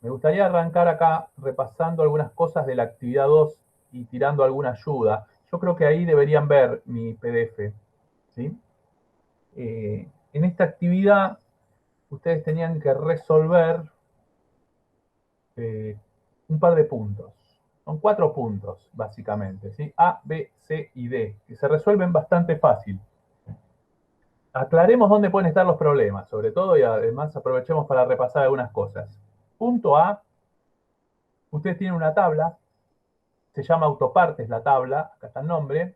Me gustaría arrancar acá repasando algunas cosas de la actividad 2 y tirando alguna ayuda. Yo creo que ahí deberían ver mi PDF, ¿sí? En esta actividad ustedes tenían que resolver un par de puntos. Son 4 puntos, básicamente, ¿sí? A, B, C y D, que se resuelven bastante fácil. Aclaremos dónde pueden estar los problemas, sobre todo, y además aprovechemos para repasar algunas cosas. Punto A, ustedes tienen una tabla, se llama autopartes la tabla, acá está el nombre.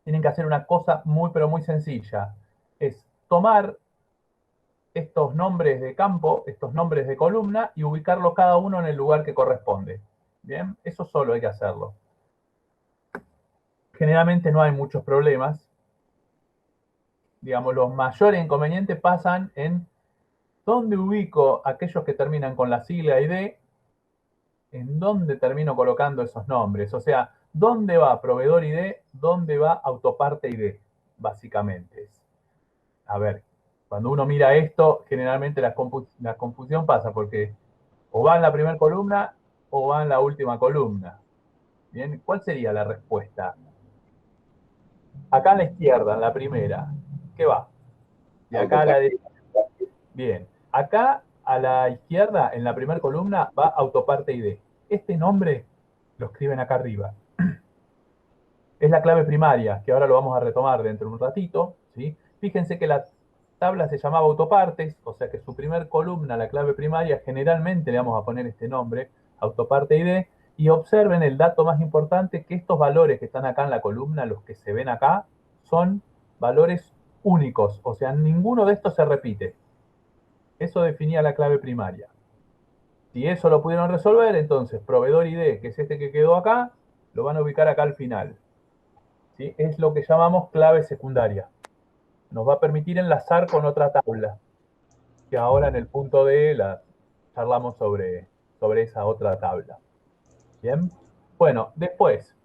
Tienen que hacer una cosa muy, pero muy sencilla. Es tomar estos nombres de campo, estos nombres de columna, y ubicarlos cada uno en el lugar que corresponde. Bien, eso solo hay que hacerlo. Generalmente no hay muchos problemas. Digamos, los mayores inconvenientes pasan en dónde ubico aquellos que terminan con la sigla ID, en dónde termino colocando esos nombres. O sea, dónde va proveedor ID, dónde va autoparte ID, básicamente. A ver, cuando uno mira esto, generalmente la confusión pasa porque o va en la primera columna o va en la última columna. Bien, ¿cuál sería la respuesta? Acá a la izquierda, en la primera, ¿qué va? Y acá a la derecha. Bien, acá a la izquierda, en la primera columna, va autoparte ID. Este nombre lo escriben acá arriba. Es la clave primaria, que ahora lo vamos a retomar dentro de un ratito, ¿sí? Fíjense que la tabla se llamaba autopartes, o sea que su primer columna, la clave primaria, generalmente le vamos a poner este nombre, autoparte ID, y observen el dato más importante, que estos valores que están acá en la columna, los que se ven acá, son valores únicos, o sea, ninguno de estos se repite. Eso definía la clave primaria. Si eso lo pudieron resolver, entonces proveedor ID, que es este que quedó acá, lo van a ubicar acá al final. ¿Sí? Es lo que llamamos clave secundaria. Nos va a permitir enlazar con otra tabla, que ahora en el punto D charlamos sobre esa otra tabla. Bien, bueno, después,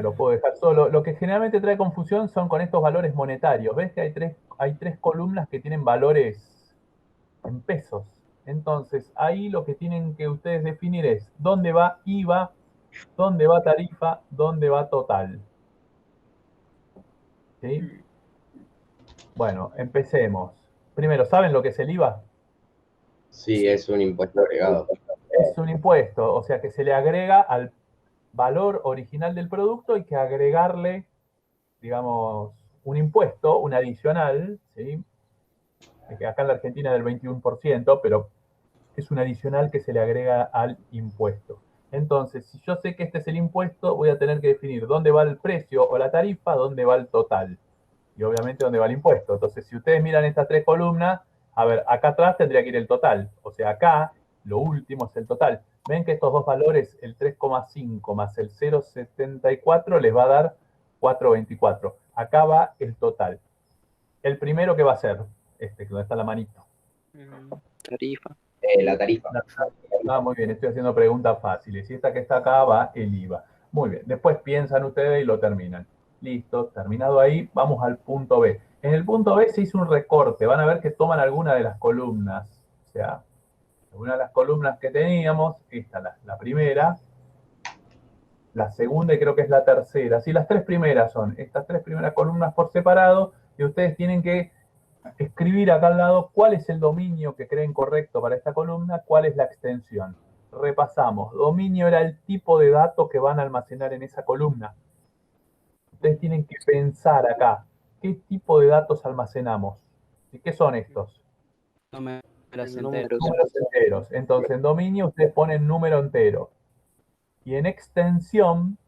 lo puedo dejar solo. Lo que generalmente trae confusión son con estos valores monetarios. ¿Ves que hay tres columnas que tienen valores en pesos? Entonces, ahí lo que tienen que ustedes definir es dónde va IVA, dónde va tarifa, dónde va total. ¿Sí? Bueno, empecemos. Primero, ¿saben lo que es el IVA? Sí, es un impuesto agregado. Es un impuesto, o sea que se le agrega al valor original del producto, hay que agregarle, digamos, un impuesto, un adicional, ¿sí? Que acá en la Argentina es del 21%, pero es un adicional que se le agrega al impuesto. Entonces, si yo sé que este es el impuesto, voy a tener que definir dónde va el precio o la tarifa, dónde va el total. Y obviamente dónde va el impuesto. Entonces, si ustedes miran estas tres columnas, a ver, acá atrás tendría que ir el total. O sea, acá lo último es el total. Ven que estos dos valores, el 3,5 más el 0,74, les va a dar 4,24. Acá va el total. El primero que va a ser, donde está la manito. Tarifa. La tarifa. Muy bien, estoy haciendo preguntas fáciles. Y esta que está acá va el IVA. Muy bien, después piensan ustedes y lo terminan. Listo, terminado ahí, vamos al punto B. En el punto B se hizo un recorte. Van a ver que toman alguna de las columnas. O sea, alguna de las columnas que teníamos, esta la primera, la segunda y creo que es la tercera. Sí, las tres primeras son estas tres primeras columnas por separado y ustedes tienen que escribir acá al lado cuál es el dominio que creen correcto para esta columna, cuál es la extensión. Repasamos. Dominio era el tipo de dato que van a almacenar en esa columna. Ustedes tienen que pensar acá, ¿qué tipo de datos almacenamos? ¿Y qué son estos? Números Números enteros. enteros. Entonces, en dominio ustedes ponen número entero. Y en extensión,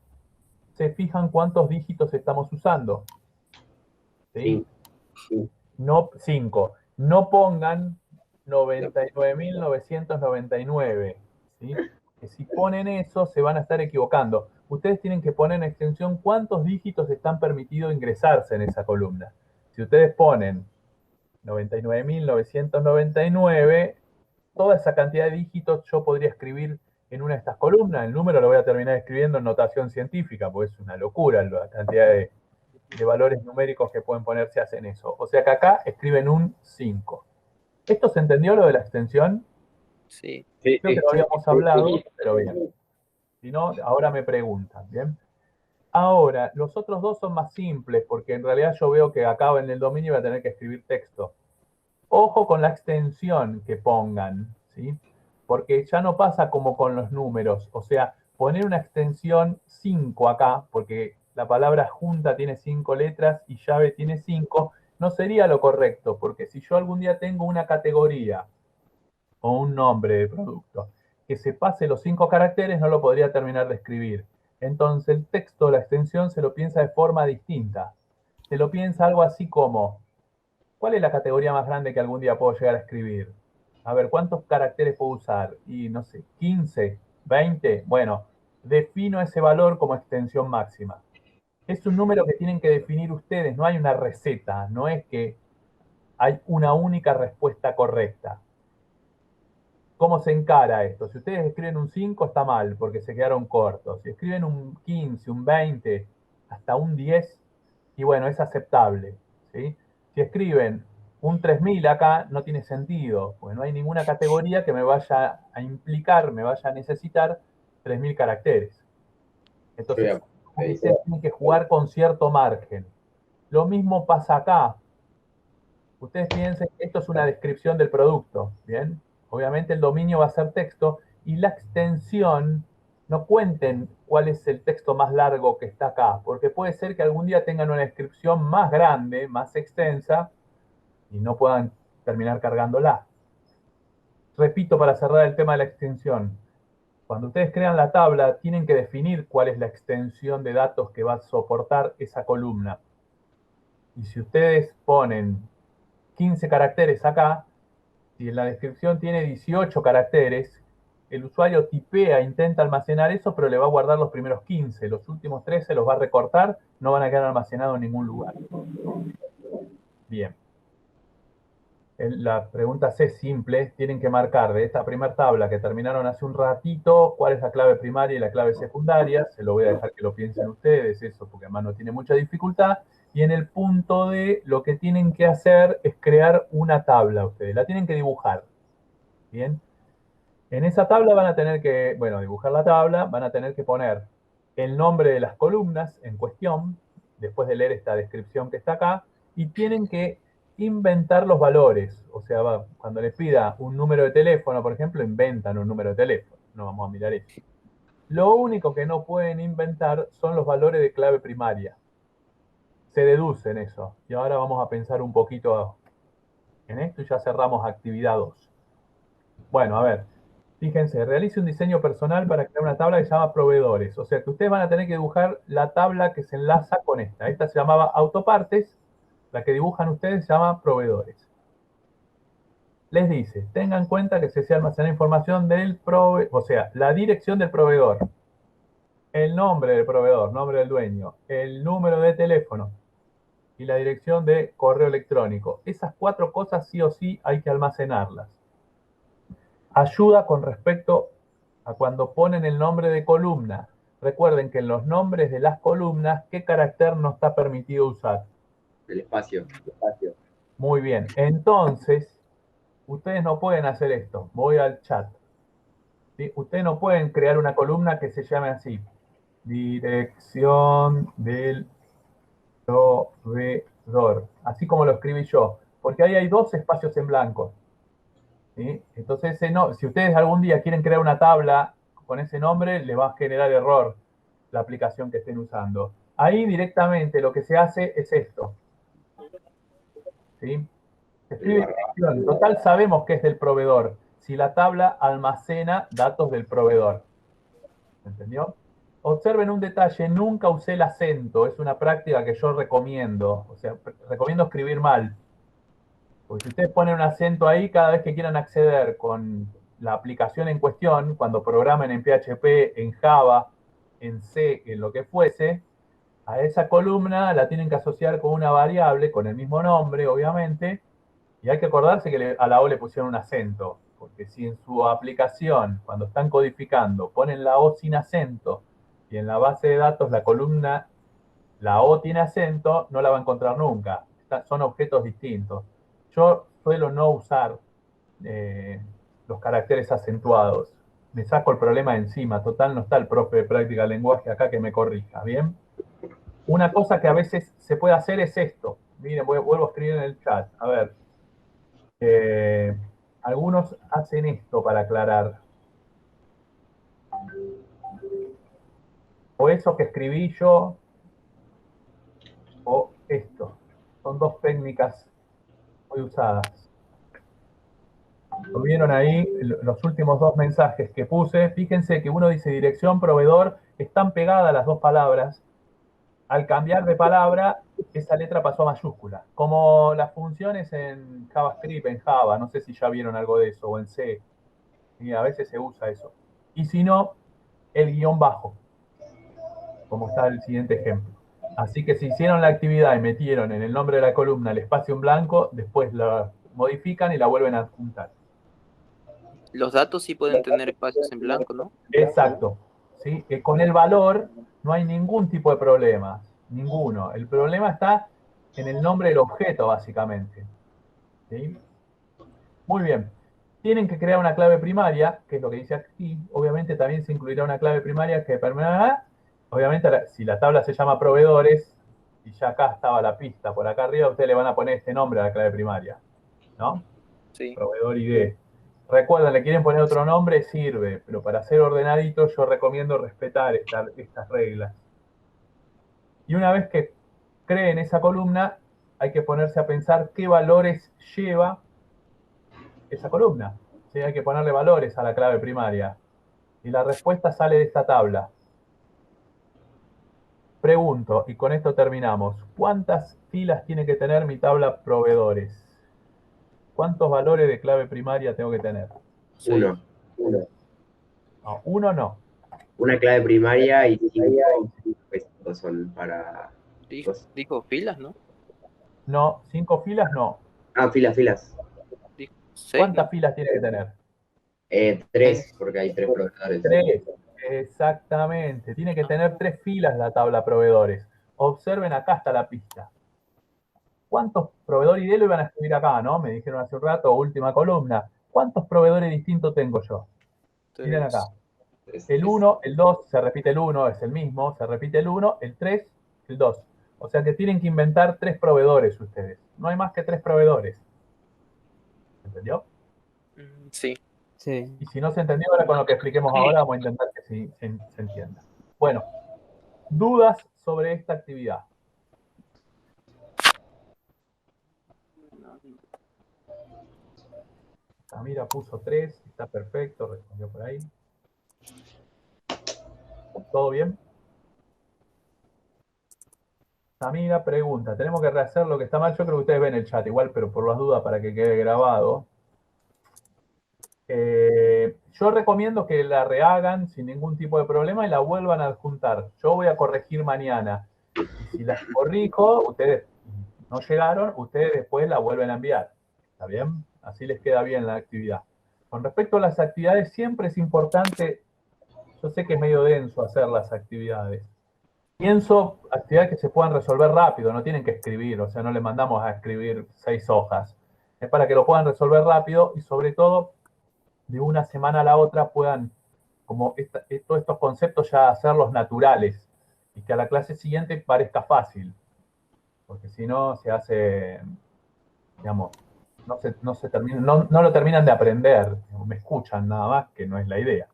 se fijan cuántos dígitos estamos usando. ¿Sí? Sí. No 5. No pongan 99.999. ¿Sí? Que si ponen eso, se van a estar equivocando. Ustedes tienen que poner en extensión cuántos dígitos están permitidos ingresarse en esa columna. Si ustedes ponen 99.999, toda esa cantidad de dígitos yo podría escribir en una de estas columnas. El número lo voy a terminar escribiendo en notación científica, porque es una locura la cantidad de valores numéricos que pueden ponerse hacen eso. O sea que acá escriben un 5. ¿Esto se entendió lo de la extensión? Sí. Sí, Creo que sí. lo habíamos hablado, pero bien. Si no, ahora me preguntan, ¿bien? Ahora, los otros dos son más simples, porque en realidad yo veo que acá en el dominio voy a tener que escribir texto. Ojo con la extensión que pongan, ¿sí? Porque ya no pasa como con los números. O sea, poner una extensión 5 acá, porque la palabra junta tiene 5 letras y llave tiene 5, no sería lo correcto, porque si yo algún día tengo una categoría o un nombre de producto que se pase los 5 caracteres, no lo podría terminar de escribir. Entonces el texto, la extensión, se lo piensa de forma distinta. Se lo piensa algo así como, ¿cuál es la categoría más grande que algún día puedo llegar a escribir? A ver, ¿cuántos caracteres puedo usar? Y no sé, 15, 20. Bueno, defino ese valor como extensión máxima. Es un número que tienen que definir ustedes, no hay una receta, no es que hay una única respuesta correcta. ¿Cómo se encara esto? Si ustedes escriben un 5 está mal porque se quedaron cortos. Si escriben un 15, un 20, hasta un 10, y bueno, es aceptable. ¿Sí? Si escriben un 3000 acá, no tiene sentido, porque no hay ninguna categoría que me vaya a implicar, me vaya a necesitar 3000 caracteres. Entonces, ustedes tienen que jugar con cierto margen. Lo mismo pasa acá. Ustedes piensen que esto es una descripción del producto, ¿bien? Obviamente el dominio va a ser texto y la extensión, no cuenten cuál es el texto más largo que está acá, porque puede ser que algún día tengan una descripción más grande, más extensa, y no puedan terminar cargándola. Repito para cerrar el tema de la extensión. Cuando ustedes crean la tabla, tienen que definir cuál es la extensión de datos que va a soportar esa columna. Y si ustedes ponen 15 caracteres acá, si en la descripción tiene 18 caracteres, el usuario tipea, intenta almacenar eso, pero le va a guardar los primeros 15. Los últimos 13 los va a recortar, no van a quedar almacenados en ningún lugar. Bien. La pregunta C es simple. Tienen que marcar de esta primera tabla que terminaron hace un ratito cuál es la clave primaria y la clave secundaria. Se lo voy a dejar que lo piensen ustedes, eso, porque además no tiene mucha dificultad. Y en el punto D, lo que tienen que hacer es crear una tabla ustedes. La tienen que dibujar. Bien. En esa tabla van a tener que, bueno, dibujar la tabla, van a tener que poner el nombre de las columnas en cuestión, después de leer esta descripción que está acá, y tienen que inventar los valores. O sea, cuando les pida un número de teléfono, por ejemplo, inventan un número de teléfono. No vamos a mirar eso. Lo único que no pueden inventar son los valores de clave primaria. Se deducen eso. Y ahora vamos a pensar un poquito en esto y ya cerramos actividad 2. Bueno, a ver, fíjense, realice un diseño personal para crear una tabla que se llama proveedores. O sea que ustedes van a tener que dibujar la tabla que se enlaza con esta. Esta se llamaba autopartes, la que dibujan ustedes se llama proveedores. Les dice, tengan en cuenta que se desea almacenar información del proveedor, o sea, la dirección del proveedor, el nombre del proveedor, nombre del dueño, el número de teléfono y la dirección de correo electrónico. Esas 4 cosas sí o sí hay que almacenarlas. Ayuda con respecto a cuando ponen el nombre de columna. Recuerden que en los nombres de las columnas, ¿qué carácter no está permitido usar? El espacio. Muy bien. Entonces, ustedes no pueden hacer esto. Voy al chat. ¿Sí? Ustedes no pueden crear una columna que se llame así. Dirección del proveedor. Así como lo escribí yo. Porque ahí hay 2 espacios en blanco. ¿Sí? Entonces, si ustedes algún día quieren crear una tabla con ese nombre, les va a generar error la aplicación que estén usando. Ahí directamente lo que se hace es esto. ¿Sí? Se escribe dirección. Total, sabemos que es del proveedor. Si la tabla almacena datos del proveedor. ¿Entendió? Observen un detalle, nunca usé el acento. Es una práctica que yo recomiendo. O sea, recomiendo escribir mal. Porque si ustedes ponen un acento ahí, cada vez que quieran acceder con la aplicación en cuestión, cuando programen en PHP, en Java, en C, en lo que fuese, a esa columna la tienen que asociar con una variable, con el mismo nombre, obviamente, y hay que acordarse que a la O le pusieron un acento, porque si en su aplicación, cuando están codificando, ponen la O sin acento, y en la base de datos la columna, la O tiene acento, no la va a encontrar nunca. Son objetos distintos. Yo suelo no usar los caracteres acentuados. Me saco el problema de encima. Total, no está el profe de práctica del lenguaje acá que me corrija, ¿bien? Una cosa que a veces se puede hacer es esto. Miren, vuelvo a escribir en el chat. A ver. Algunos hacen esto para aclarar. O eso que escribí yo, o esto. Son dos técnicas muy usadas. ¿Lo vieron ahí? Los últimos dos mensajes que puse. Fíjense que uno dice dirección, proveedor, están pegadas las dos palabras. Al cambiar de palabra, esa letra pasó a mayúscula. Como las funciones en JavaScript, en Java, no sé si ya vieron algo de eso, o en C. Y a veces se usa eso. Y si no, el guión bajo, como está el siguiente ejemplo. Así que si hicieron la actividad y metieron en el nombre de la columna el espacio en blanco, después la modifican y la vuelven a adjuntar. Los datos sí pueden tener espacios en blanco, ¿no? Exacto. ¿Sí? Que con el valor no hay ningún tipo de problema. Ninguno. El problema está en el nombre del objeto, básicamente. ¿Sí? Muy bien. Tienen que crear una clave primaria, que es lo que dice aquí. Obviamente también se incluirá una clave primaria que permitirá, obviamente si la tabla se llama proveedores, y ya acá estaba la pista, por acá arriba ustedes le van a poner este nombre a la clave primaria, ¿no? Sí. Proveedor ID. Recuerden, le quieren poner otro nombre, sirve, pero para ser ordenadito yo recomiendo respetar estas reglas. Y una vez que creen esa columna, hay que ponerse a pensar qué valores lleva esa columna. ¿Sí? Hay que ponerle valores a la clave primaria. Y la respuesta sale de esta tabla. Pregunto, y con esto terminamos, ¿cuántas filas tiene que tener mi tabla proveedores? ¿Cuántos valores de clave primaria tengo que tener? Uno. No, uno no. Una clave primaria y 5 estos son para... Dijo filas, ¿no? No, 5 filas no. Ah, filas. Dijo 6, ¿Cuántas ¿no? filas tiene que tener? 3, porque hay 3 proveedores. 3. Exactamente. Tiene que tener 3 filas la tabla proveedores. Observen, acá está la pista. ¿Cuántos proveedores ID lo iban a escribir acá, no? Me dijeron hace un rato, última columna. ¿Cuántos proveedores distintos tengo yo? Miren acá. El 1, el 2, se repite el 1, es el mismo, se repite el 1, el 3, el 2. O sea que tienen que inventar 3 proveedores ustedes. No hay más que 3 proveedores. ¿Entendió? Sí. Sí. Y si no se entendió, ahora con lo que expliquemos ahora vamos a intentar que sí se entienda. Bueno, dudas sobre esta actividad. Samira puso 3, está perfecto, respondió por ahí. ¿Todo bien? Samira pregunta, ¿tenemos que rehacer lo que está mal? Yo creo que ustedes ven el chat igual, pero por las dudas para que quede grabado. Yo recomiendo que la rehagan sin ningún tipo de problema y la vuelvan a adjuntar. Yo voy a corregir mañana. Y si las corrijo, ustedes no llegaron, ustedes después la vuelven a enviar. ¿Está bien? Así les queda bien la actividad. Con respecto a las actividades, siempre es importante, yo sé que es medio denso hacer las actividades. Pienso actividades que se puedan resolver rápido, no tienen que escribir, o sea, no le mandamos a escribir 6 hojas. Es para que lo puedan resolver rápido y sobre todo de una semana a la otra puedan, como todos estos conceptos ya hacerlos naturales y que a la clase siguiente parezca fácil, porque si no se hace, digamos, no lo terminan de aprender, me escuchan nada más, que no es la idea.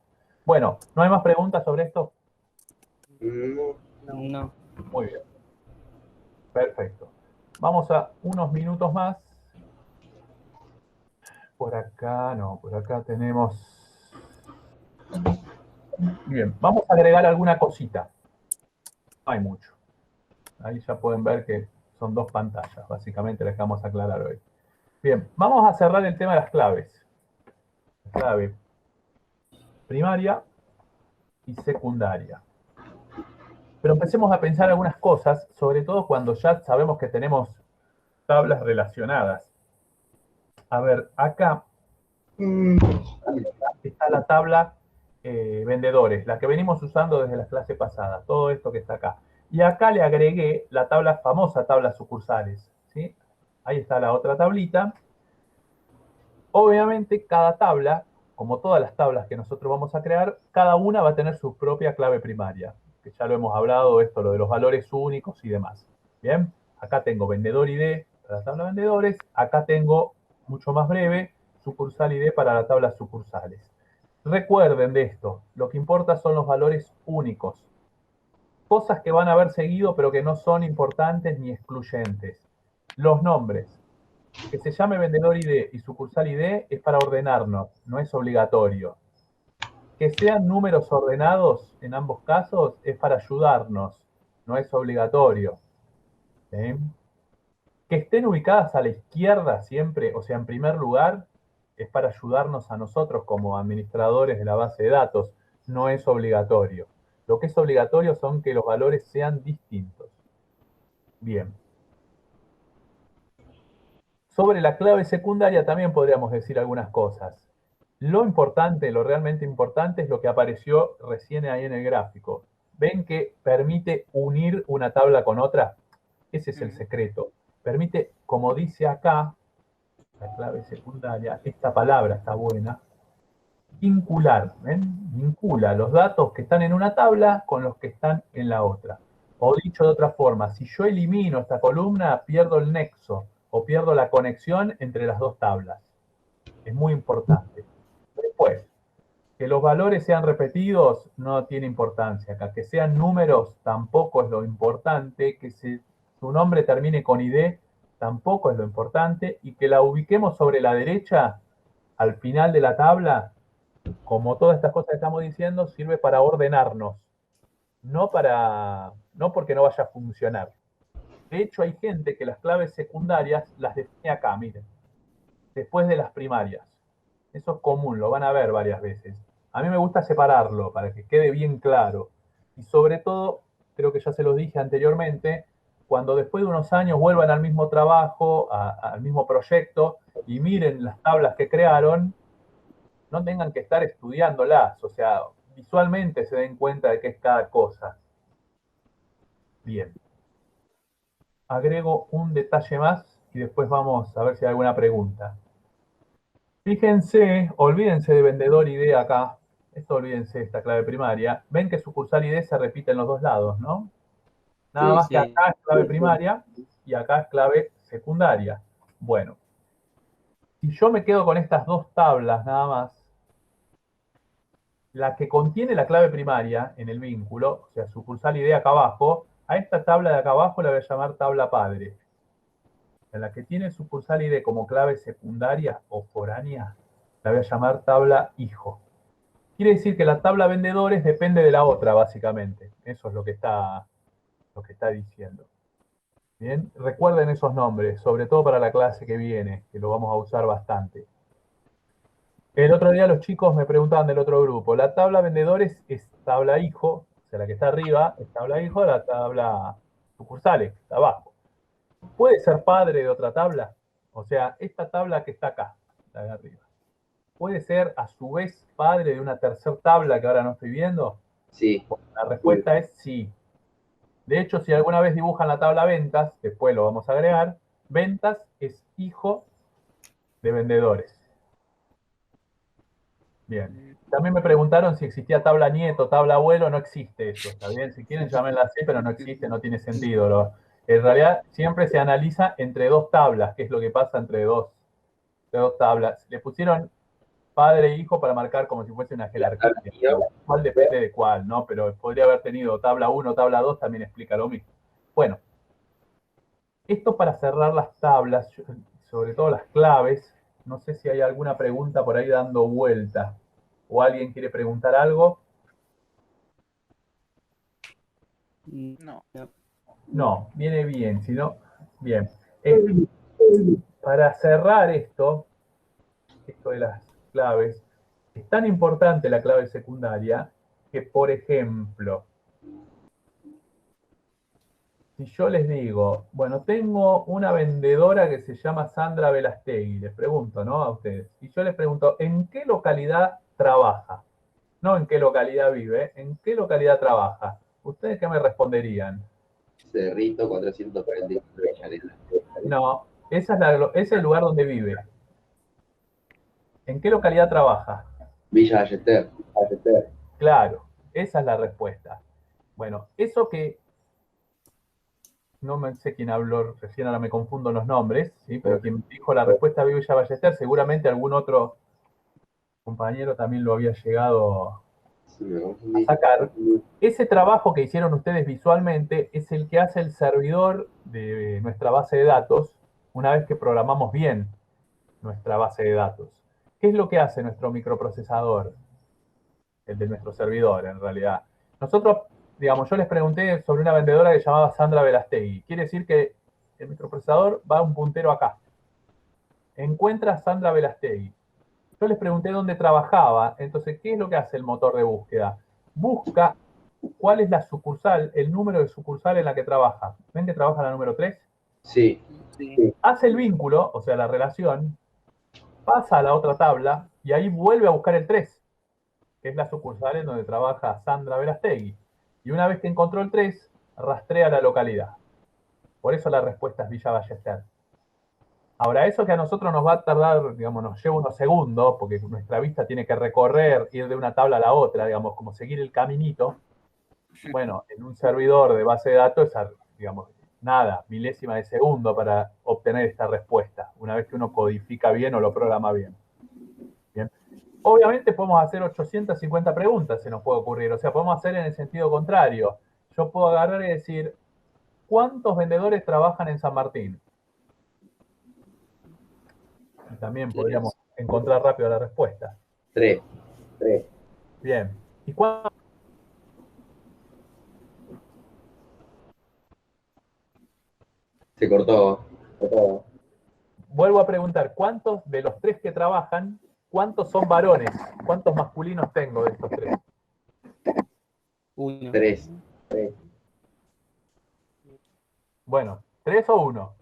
Bueno, ¿no hay más preguntas sobre esto? No. Muy bien. Perfecto. Vamos a unos minutos más. Por acá, no, por acá tenemos... Bien, vamos a agregar alguna cosita. No hay mucho. Ahí ya pueden ver que son 2 pantallas, básicamente las que vamos a aclarar hoy. Bien, vamos a cerrar el tema de las claves. Clave primaria y secundaria. Pero empecemos a pensar algunas cosas, sobre todo cuando ya sabemos que tenemos tablas relacionadas. A ver, acá está la tabla vendedores, la que venimos usando desde las clases pasadas, todo esto que está acá. Y acá le agregué la famosa tabla sucursales, ¿sí? Ahí está la otra tablita. Obviamente cada tabla, como todas las tablas que nosotros vamos a crear, cada una va a tener su propia clave primaria, que ya lo hemos hablado, esto, lo de los valores únicos y demás. Bien, acá tengo vendedor ID para la tabla de vendedores, acá tengo, mucho más breve, sucursal ID para la tabla sucursales. Recuerden de esto, lo que importa son los valores únicos. Cosas que van a haber seguido pero que no son importantes ni excluyentes. Los nombres. Que se llame vendedor ID y sucursal ID es para ordenarnos, no es obligatorio. Que sean números ordenados en ambos casos es para ayudarnos, no es obligatorio. ¿Sí? Que estén ubicadas a la izquierda siempre, o sea, en primer lugar, es para ayudarnos a nosotros como administradores de la base de datos, no es obligatorio. Lo que es obligatorio son que los valores sean distintos. Bien. Sobre la clave secundaria también podríamos decir algunas cosas. Lo importante, lo realmente importante es lo que apareció recién ahí en el gráfico. ¿Ven que permite unir una tabla con otra? Ese es el secreto. Permite, como dice acá, la clave secundaria, esta palabra está buena, vincular, ¿ven? Vincula los datos que están en una tabla con los que están en la otra. O dicho de otra forma, si yo elimino esta columna, pierdo el nexo o pierdo la conexión entre las dos tablas. Es muy importante. Después, que los valores sean repetidos no tiene importancia acá. Que sean números tampoco es lo importante. Que su nombre termine con ID tampoco es lo importante. Y que la ubiquemos sobre la derecha, al final de la tabla, como todas estas cosas que estamos diciendo, sirve para ordenarnos, no porque no vaya a funcionar. De hecho, hay gente que las claves secundarias las define acá, miren, después de las primarias. Eso es común, lo van a ver varias veces. A mí me gusta separarlo para que quede bien claro. Y sobre todo, creo que ya se los dije anteriormente, cuando después de unos años vuelvan al mismo trabajo, al mismo proyecto, y miren las tablas que crearon, no tengan que estar estudiándolas, o sea, visualmente se den cuenta de qué es cada cosa. Bien. Agrego un detalle más y después vamos a ver si hay alguna pregunta. Fíjense, olvídense de vendedor ID acá. Esto olvídense, esta clave primaria. Ven que sucursal ID se repite en los dos lados, ¿no? Nada Sí, más que Sí. acá es clave primaria y acá es clave secundaria. Bueno, si yo me quedo con estas dos tablas nada más, la que contiene la clave primaria en el vínculo, o sea, sucursal ID acá abajo, a esta tabla de acá abajo la voy a llamar tabla padre. En la que tiene sucursal ID como clave secundaria o foránea, la voy a llamar tabla hijo. Quiere decir que la tabla vendedores depende de la otra, básicamente. Eso es lo que está diciendo. Bien, recuerden esos nombres, sobre todo para la clase que viene, que lo vamos a usar bastante. El otro día los chicos me preguntaban del otro grupo, la tabla vendedores es tabla hijo, o sea, la que está arriba es tabla hijo, la tabla sucursales, que está abajo. ¿Puede ser padre de otra tabla? O sea, esta tabla que está acá, la de arriba. ¿Puede ser a su vez padre de una tercera tabla que ahora no estoy viendo? sí. Bueno, la respuesta es sí. De hecho, si alguna vez dibujan la tabla ventas, después lo vamos a agregar, ventas es hijo de vendedores. Bien. También me preguntaron si existía tabla nieto, tabla abuelo, no existe eso, ¿está bien? Si quieren llámenla así, pero no existe, no tiene sentido. En realidad siempre se analiza entre dos tablas, qué es lo que pasa entre dos tablas. Le pusieron padre e hijo para marcar como si fuese una jerarquía. ¿Cuál depende de cuál, no? Pero podría haber tenido tabla 1, tabla 2, también explica lo mismo. Bueno, esto para cerrar las tablas, sobre todo las claves. No sé si hay alguna pregunta por ahí dando vuelta. ¿O alguien quiere preguntar algo? No. No, viene bien, si no, bien. Para cerrar esto de las claves, es tan importante la clave secundaria que, por ejemplo, si yo les digo, bueno, tengo una vendedora que se llama Sandra Velastegui, les pregunto, ¿no? A ustedes. Y yo les pregunto, ¿en qué localidad trabaja? No en qué localidad vive, ¿en qué localidad trabaja? ¿Ustedes qué me responderían? Cerrito 444 Villarela. No, ese es el lugar donde vive. ¿En qué localidad trabaja? Villa Ballester. Claro, esa es la respuesta. Bueno, eso que no me sé quién habló recién, ahora me confundo los nombres, ¿sí? Pero quien dijo la respuesta de Villa Ballester, seguramente algún otro compañero también lo había llegado Sí, me a confundí. sacar. Ese trabajo que hicieron ustedes visualmente es el que hace el servidor de nuestra base de datos una vez que programamos bien nuestra base de datos. ¿Qué es lo que hace nuestro microprocesador? El de nuestro servidor, en realidad. Nosotros, digamos, yo les pregunté sobre una vendedora que se llamaba Sandra Velastegui. Quiere decir que el microprocesador va a un puntero acá. Encuentra a Sandra Velastegui. Yo les pregunté dónde trabajaba, entonces, ¿qué es lo que hace el motor de búsqueda? Busca cuál es la sucursal, el número de sucursal en la que trabaja. ¿Ven que trabaja la número 3? Sí, Sí. Hace el vínculo, o sea, la relación, pasa a la otra tabla y ahí vuelve a buscar el 3, que es la sucursal en donde trabaja Sandra Velastegui. Y una vez que encontró el 3, rastrea la localidad. Por eso la respuesta es Villa Ballester. Ahora, eso que a nosotros nos va a tardar, digamos, nos lleva unos segundos, porque nuestra vista tiene que recorrer, ir de una tabla a la otra, digamos, como seguir el caminito. Bueno, en un servidor de base de datos, digamos, nada, milésima de segundo para obtener esta respuesta, una vez que uno codifica bien o lo programa bien. Bien. Obviamente podemos hacer 850 preguntas, se nos puede ocurrir, o sea, podemos hacer en el sentido contrario. Yo puedo agarrar y decir, ¿cuántos vendedores trabajan en San Martín? Y también podríamos encontrar rápido la respuesta. 3. Bien. ¿Y cuántos? Se cortó. Vuelvo a preguntar, ¿cuántos de los 3 que trabajan, cuántos son varones? ¿Cuántos masculinos tengo de estos 3? 1. 3. Bueno, ¿3 o 1?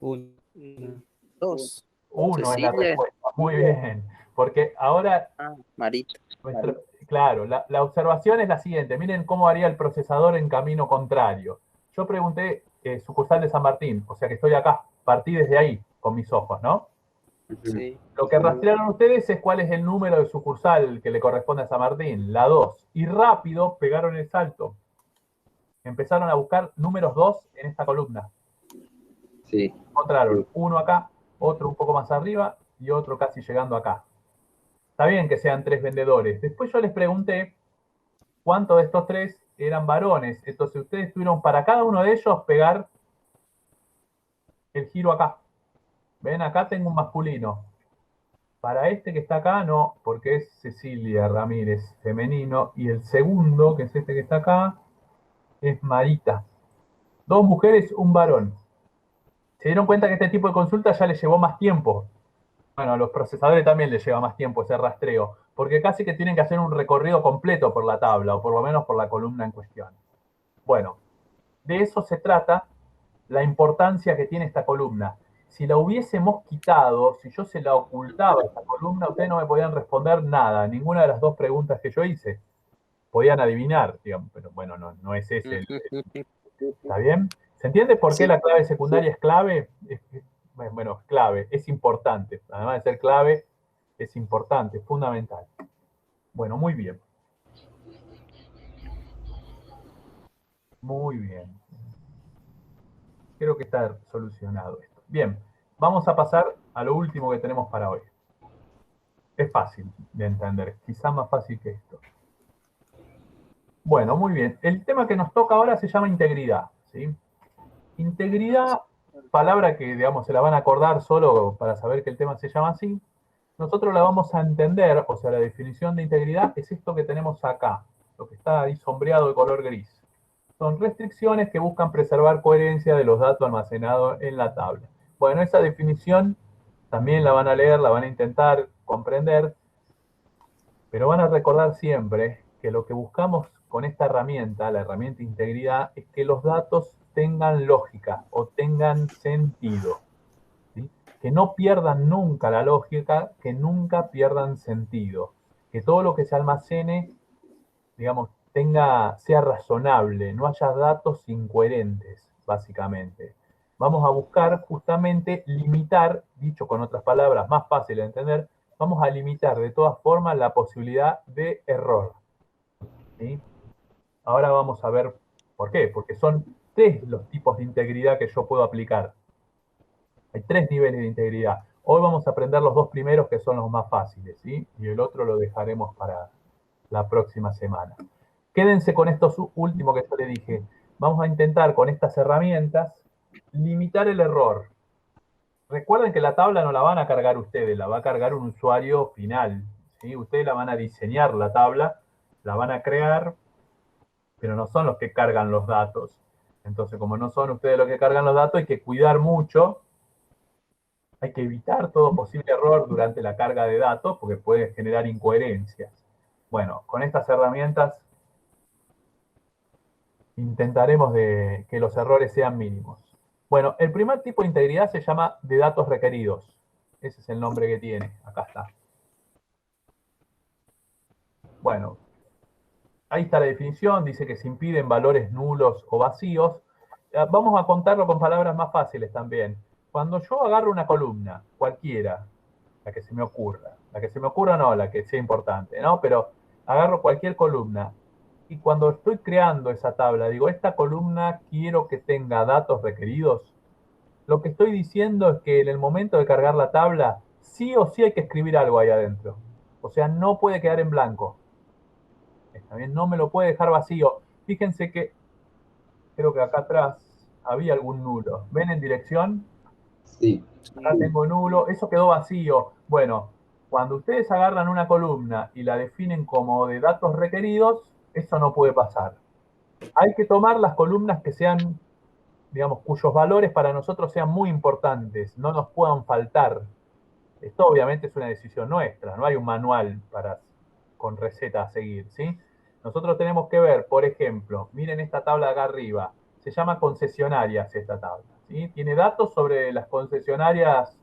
1. 2. 1 es la Cecilia. respuesta. Muy bien. Porque ahora, Marita. claro, la observación es la siguiente. Miren cómo haría el procesador en camino contrario. Yo pregunté sucursal de San Martín, o sea que estoy acá. Partí desde ahí con mis ojos, ¿no? Sí. Lo que rastrearon ustedes es cuál es el número de sucursal que le corresponde a San Martín, la 2. Y rápido pegaron el salto. Empezaron a buscar números 2 en esta columna. Sí. Encontraron uno acá, otro un poco más arriba y otro casi llegando acá. Está bien que sean 3 vendedores. Después yo les pregunté cuántos de estos 3 eran varones. Entonces ustedes tuvieron para cada uno de ellos pegar el giro acá. Ven, acá tengo un masculino. Para este que está acá, no, porque es Cecilia Ramírez, femenino. Y el segundo, que es este que está acá, es Marita. 2 mujeres, un varón. Se dieron cuenta que este tipo de consulta ya les llevó más tiempo. Bueno, a los procesadores también les lleva más tiempo ese rastreo, porque casi que tienen que hacer un recorrido completo por la tabla, o por lo menos por la columna en cuestión. Bueno, de eso se trata la importancia que tiene esta columna. Si la hubiésemos quitado, si yo se la ocultaba esta columna, ustedes no me podían responder nada, ninguna de las 2 preguntas que yo hice. Podían adivinar, digamos, pero bueno, no es ese. ¿Está bien? ¿Se entiende por qué Sí. la clave secundaria es clave? Bueno, es clave, es importante. Además de ser clave, es importante, es fundamental. Bueno, muy bien. Muy bien. Creo que está solucionado esto. Bien, vamos a pasar a lo último que tenemos para hoy. Es fácil de entender, quizá más fácil que esto. Bueno, muy bien. El tema que nos toca ahora se llama integridad, ¿sí? Integridad, palabra que, digamos, se la van a acordar solo para saber que el tema se llama así. Nosotros la vamos a entender, o sea, la definición de integridad es esto que tenemos acá, lo que está ahí sombreado de color gris. Son restricciones que buscan preservar coherencia de los datos almacenados en la tabla. Bueno, esa definición también la van a leer, la van a intentar comprender, pero van a recordar siempre que lo que buscamos con esta herramienta, la herramienta integridad, es que los datos tengan lógica o tengan sentido. ¿Sí? Que no pierdan nunca la lógica, que nunca pierdan sentido. Que todo lo que se almacene, digamos, sea razonable, no haya datos incoherentes, básicamente. Vamos a buscar justamente limitar, dicho con otras palabras más fáciles de entender, vamos a limitar de todas formas la posibilidad de error. ¿Sí? Ahora vamos a ver por qué. Porque son 3 los tipos de integridad que yo puedo aplicar. Hay 3 niveles de integridad. Hoy vamos a aprender los 2 primeros que son los más fáciles, ¿sí? Y el otro lo dejaremos para la próxima semana. Quédense con estos últimos que yo les dije. Vamos a intentar con estas herramientas limitar el error. Recuerden que la tabla no la van a cargar ustedes, la va a cargar un usuario final, ¿sí? Ustedes la van a diseñar la tabla, la van a crear, pero no son los que cargan los datos. Entonces, como no son ustedes los que cargan los datos, hay que cuidar mucho, hay que evitar todo posible error durante la carga de datos, porque puede generar incoherencias. Bueno, con estas herramientas intentaremos que los errores sean mínimos. Bueno, el primer tipo de integridad se llama de datos requeridos. Ese es el nombre que tiene. Acá está. Bueno, ahí está la definición. Dice que se impiden valores nulos o vacíos. Vamos a contarlo con palabras más fáciles también. Cuando yo agarro una columna, cualquiera, la que se me ocurra no, la que sea importante, ¿no? Pero agarro cualquier columna y cuando estoy creando esa tabla, digo, esta columna quiero que tenga datos requeridos. Lo que estoy diciendo es que en el momento de cargar la tabla, sí o sí hay que escribir algo ahí adentro. O sea, no puede quedar en blanco. Está bien, no me lo puede dejar vacío. Fíjense que creo que acá atrás había algún nulo. ¿Ven en dirección? Sí. Acá tengo nulo. Eso quedó vacío. Bueno, cuando ustedes agarran una columna y la definen como de datos requeridos, eso no puede pasar. Hay que tomar las columnas que sean, digamos, cuyos valores para nosotros sean muy importantes, no nos puedan faltar. Esto obviamente es una decisión nuestra, no hay un manual con receta a seguir, ¿sí? Nosotros tenemos que ver, por ejemplo, miren esta tabla de acá arriba, se llama concesionarias esta tabla, ¿sí? Tiene datos sobre las concesionarias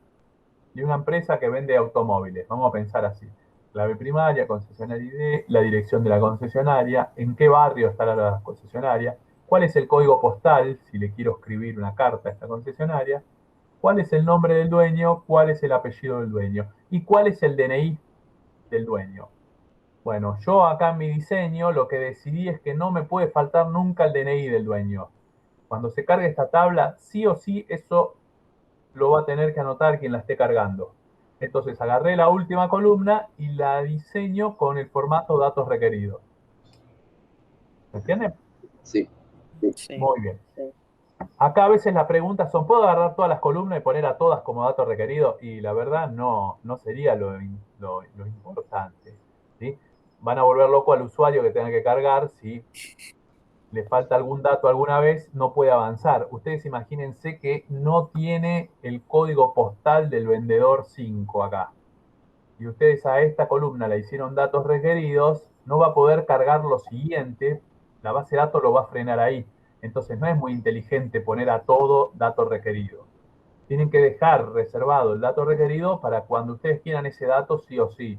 de una empresa que vende automóviles, vamos a pensar así. Clave primaria, concesionaria ID, la dirección de la concesionaria, en qué barrio está la concesionaria, cuál es el código postal, si le quiero escribir una carta a esta concesionaria, cuál es el nombre del dueño, cuál es el apellido del dueño y cuál es el DNI del dueño. Bueno, yo acá en mi diseño lo que decidí es que no me puede faltar nunca el DNI del dueño. Cuando se cargue esta tabla, sí o sí eso lo va a tener que anotar quien la esté cargando. Entonces agarré la última columna y la diseño con el formato datos requeridos. ¿Se entiende? Sí. Sí. Muy bien. Acá a veces las preguntas son, ¿puedo agarrar todas las columnas y poner a todas como datos requeridos? Y la verdad no sería lo importante, ¿sí? Van a volver loco al usuario que tenga que cargar si le falta algún dato alguna vez, no puede avanzar. Ustedes imagínense que no tiene el código postal del vendedor 5 acá. Y ustedes a esta columna la hicieron datos requeridos, no va a poder cargar lo siguiente, la base de datos lo va a frenar ahí. Entonces no es muy inteligente poner a todo dato requerido. Tienen que dejar reservado el dato requerido para cuando ustedes quieran ese dato sí o sí.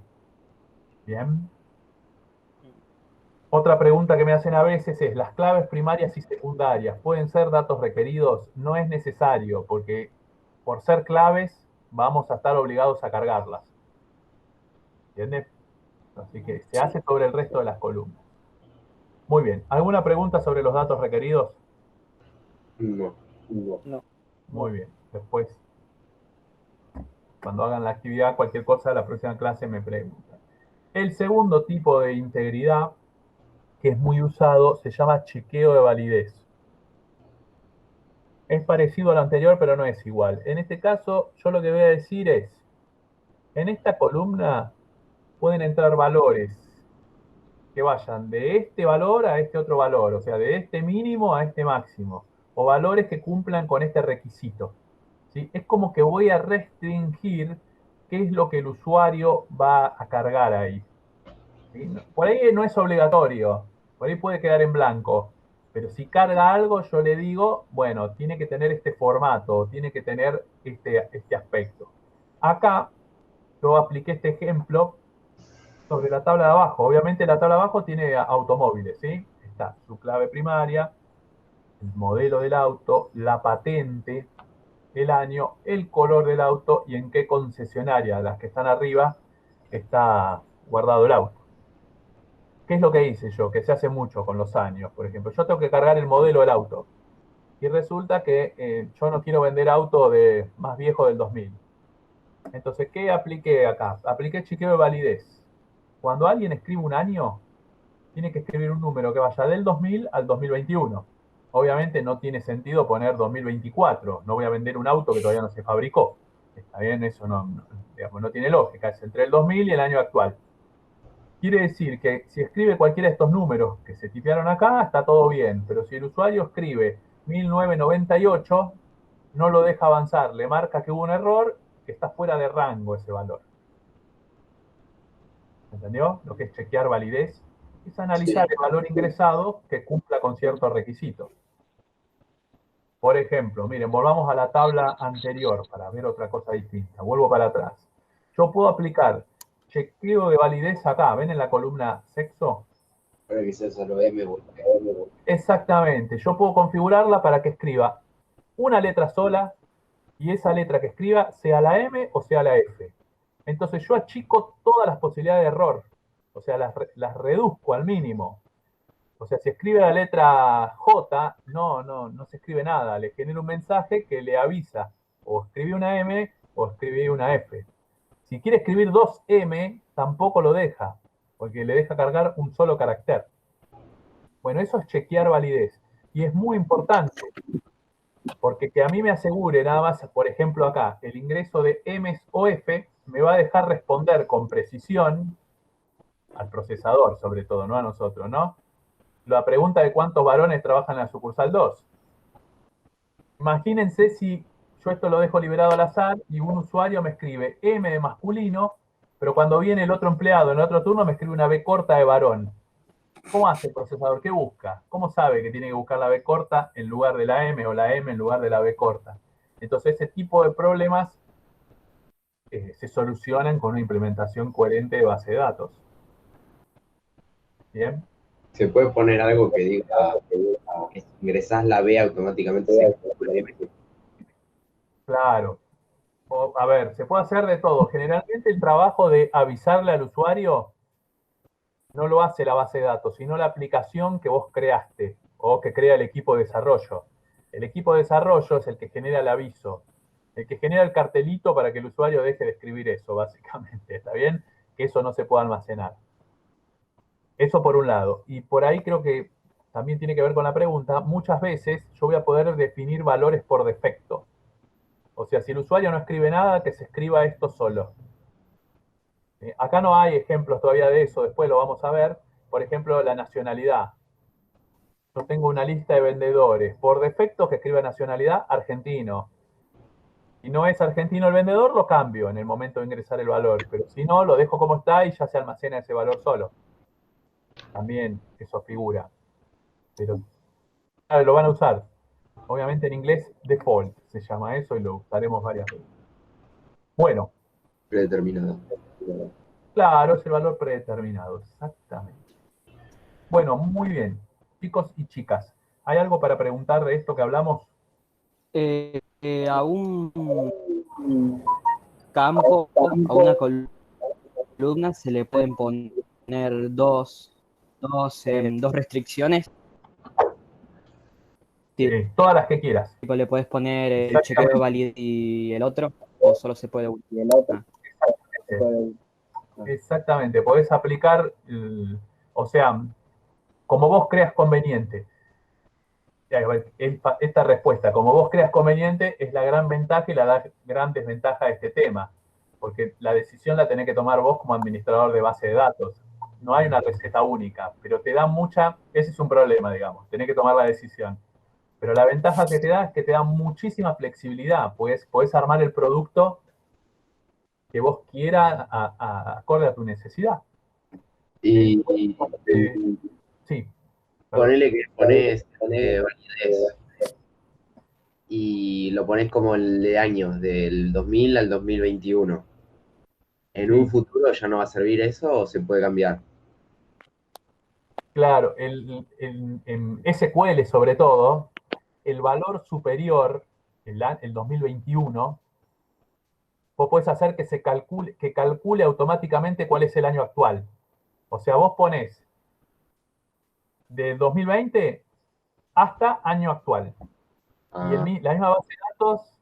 Bien. Otra pregunta que me hacen a veces es, ¿las claves primarias y secundarias pueden ser datos requeridos? No es necesario, porque por ser claves vamos a estar obligados a cargarlas. ¿Entiendes? Así que se hace sobre el resto de las columnas. Muy bien. ¿Alguna pregunta sobre los datos requeridos? No. No. Muy bien. Después, cuando hagan la actividad, cualquier cosa, la próxima clase me preguntan. El segundo tipo de integridad, que es muy usado, se llama chequeo de validez. Es parecido al anterior, pero no es igual. En este caso, yo lo que voy a decir es, en esta columna pueden entrar valores que vayan de este valor a este otro valor, o sea, de este mínimo a este máximo, o valores que cumplan con este requisito. ¿Sí? Es como que voy a restringir qué es lo que el usuario va a cargar ahí. ¿Sí? Por ahí no es obligatorio, por ahí puede quedar en blanco, pero si carga algo, yo le digo, bueno, tiene que tener este formato, tiene que tener este aspecto. Acá yo apliqué este ejemplo sobre la tabla de abajo. Obviamente la tabla de abajo tiene automóviles, ¿sí? Está su clave primaria, el modelo del auto, la patente, el año, el color del auto y en qué concesionaria, las que están arriba, está guardado el auto. ¿Qué es lo que hice yo? Que se hace mucho con los años, por ejemplo. Yo tengo que cargar el modelo del auto. Y resulta que yo no quiero vender auto de más viejo del 2000. Entonces, ¿qué apliqué acá? Apliqué chequeo de validez. Cuando alguien escribe un año, tiene que escribir un número que vaya del 2000 al 2021. Obviamente no tiene sentido poner 2024. No voy a vender un auto que todavía no se fabricó. Está bien, eso digamos, no tiene lógica. Es entre el 2000 y el año actual. Quiere decir que si escribe cualquiera de estos números que se tipearon acá, está todo bien. Pero si el usuario escribe 1998, no lo deja avanzar. Le marca que hubo un error, que está fuera de rango ese valor. ¿Entendió? Lo que es chequear validez es analizar el valor ingresado que cumpla con ciertos requisitos. Por ejemplo, miren, volvamos a la tabla anterior para ver otra cosa distinta. Vuelvo para atrás. Yo puedo aplicar chequeo de validez acá, ¿ven en la columna sexo? Para que sea solo M. Exactamente. Yo puedo configurarla para que escriba una letra sola y esa letra que escriba sea la M o sea la F. Entonces yo achico todas las posibilidades de error. O sea, las reduzco al mínimo. O sea, si escribe la letra J, no se escribe nada. Le genera un mensaje que le avisa o escribí una M o escribí una F. Si quiere escribir dos M, tampoco lo deja, porque le deja cargar un solo carácter. Bueno, eso es chequear validez. Y es muy importante, porque que a mí me asegure nada más, por ejemplo acá, el ingreso de M o F, me va a dejar responder con precisión al procesador, sobre todo, no a nosotros, ¿no? La pregunta de cuántos varones trabajan en la sucursal 2. Imagínense si yo esto lo dejo liberado al azar y un usuario me escribe M de masculino, pero cuando viene el otro empleado en el otro turno me escribe una B corta de varón. ¿Cómo hace el procesador? ¿Qué busca? ¿Cómo sabe que tiene que buscar la B corta en lugar de la M o la M en lugar de la B corta? Entonces ese tipo de problemas se solucionan con una implementación coherente de base de datos. ¿Bien? Se puede poner algo que diga que si ingresás la B automáticamente se calcula M. Claro. A ver, se puede hacer de todo. Generalmente el trabajo de avisarle al usuario no lo hace la base de datos, sino la aplicación que vos creaste o que crea el equipo de desarrollo. El equipo de desarrollo es el que genera el aviso, el que genera el cartelito para que el usuario deje de escribir eso, básicamente. ¿Está bien? Que eso no se pueda almacenar. Eso por un lado. Y por ahí creo que también tiene que ver con la pregunta. Muchas veces yo voy a poder definir valores por defecto. O sea, si el usuario no escribe nada, que se escriba esto solo. Acá no hay ejemplos todavía de eso, después lo vamos a ver. Por ejemplo, la nacionalidad. Yo tengo una lista de vendedores. Por defecto que escriba nacionalidad, argentino. Si no es argentino el vendedor, lo cambio en el momento de ingresar el valor. Pero si no, lo dejo como está y ya se almacena ese valor solo. También eso figura. Pero claro, lo van a usar. Obviamente en inglés, default se llama eso y lo usaremos varias veces. Bueno, Predeterminado. claro, es el valor predeterminado. Exactamente. Bueno, muy bien. Chicos y chicas, ¿hay algo para preguntar de esto que hablamos? A un campo, a una columna, se le pueden poner dos restricciones. Todas las que quieras. Tipo, le puedes poner el Exactamente. chequeo de validez y el otro, o solo se puede utilizar. Exactamente, podés aplicar, o sea, como vos creas conveniente. Esta respuesta, como vos creas conveniente, es la gran ventaja y la gran desventaja de este tema, porque la decisión la tenés que tomar vos como administrador de base de datos. No hay una receta única, pero te da ese es un problema, digamos, tenés que tomar la decisión. Pero la ventaja que te da es que te da muchísima flexibilidad, pues podés armar el producto que vos quieras acorde a tu necesidad. Y Sí, perdón. ponele que pones validez y lo pones como el de años, del 2000 al 2021. ¿En un Sí, futuro ya no va a servir eso o se puede cambiar? claro, en SQL sobre todo, el valor superior, el 2021, vos podés hacer que calcule automáticamente cuál es el año actual. O sea, vos ponés de 2020 hasta año actual. Y la misma base de datos,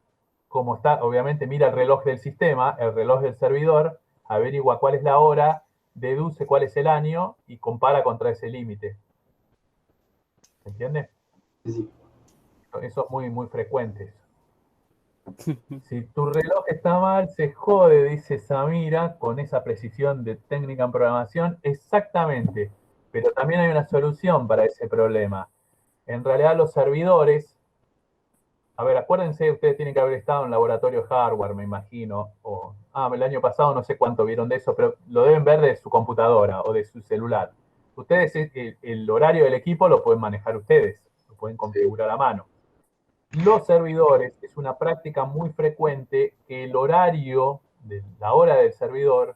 como está, obviamente mira el reloj del sistema, el reloj del servidor, averigua cuál es la hora, deduce cuál es el año y compara contra ese límite. ¿Se entiende? Sí. Eso es muy, muy frecuente. Si tu reloj está mal, se jode, dice Samira, con esa precisión de técnica en programación. Exactamente. Pero también hay una solución para ese problema. En realidad los servidores, a ver, acuérdense, ustedes tienen que haber estado en laboratorio de hardware, me imagino, el año pasado no sé cuánto vieron de eso, pero lo deben ver de su computadora o de su celular. Ustedes, el horario del equipo lo pueden manejar ustedes, lo pueden configurar a mano. Los servidores, es una práctica muy frecuente que el horario, de la hora del servidor,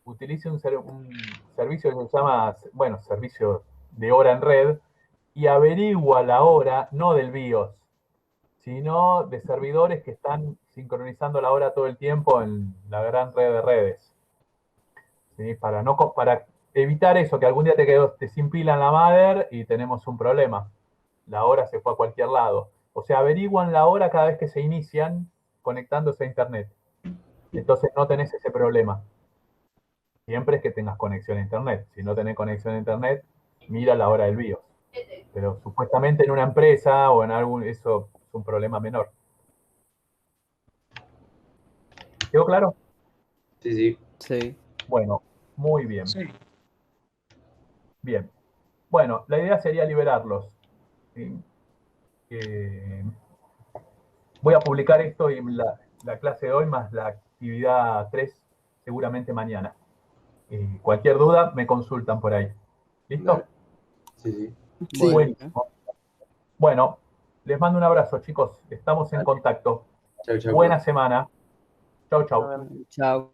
utilice un servicio que se llama, bueno, servicio de hora en red, y averigua la hora, no del BIOS, sino de servidores que están sincronizando la hora todo el tiempo en la gran red de redes. ¿Sí? Para evitar eso, que algún día te quedaste sin pila en la mother y tenemos un problema. La hora se fue a cualquier lado. O sea, averiguan la hora cada vez que se inician conectándose a internet. Entonces no tenés ese problema. Siempre es que tengas conexión a internet. Si no tenés conexión a internet, mira la hora del BIOS. Pero supuestamente en una empresa o en algún, eso es un problema menor. ¿Quedó claro? Sí, sí. Sí. Bueno, muy bien. Sí. Bien. Bueno, la idea sería liberarlos. ¿Sí? Voy a publicar esto y la clase de hoy más la actividad 3 seguramente mañana. Cualquier duda me consultan por ahí. ¿Listo? Dale. Sí, sí. Sí. Buenísimo. Bueno, les mando un abrazo, chicos. Estamos en contacto. Chau, chau. Buena semana. Chau, chau. Chao.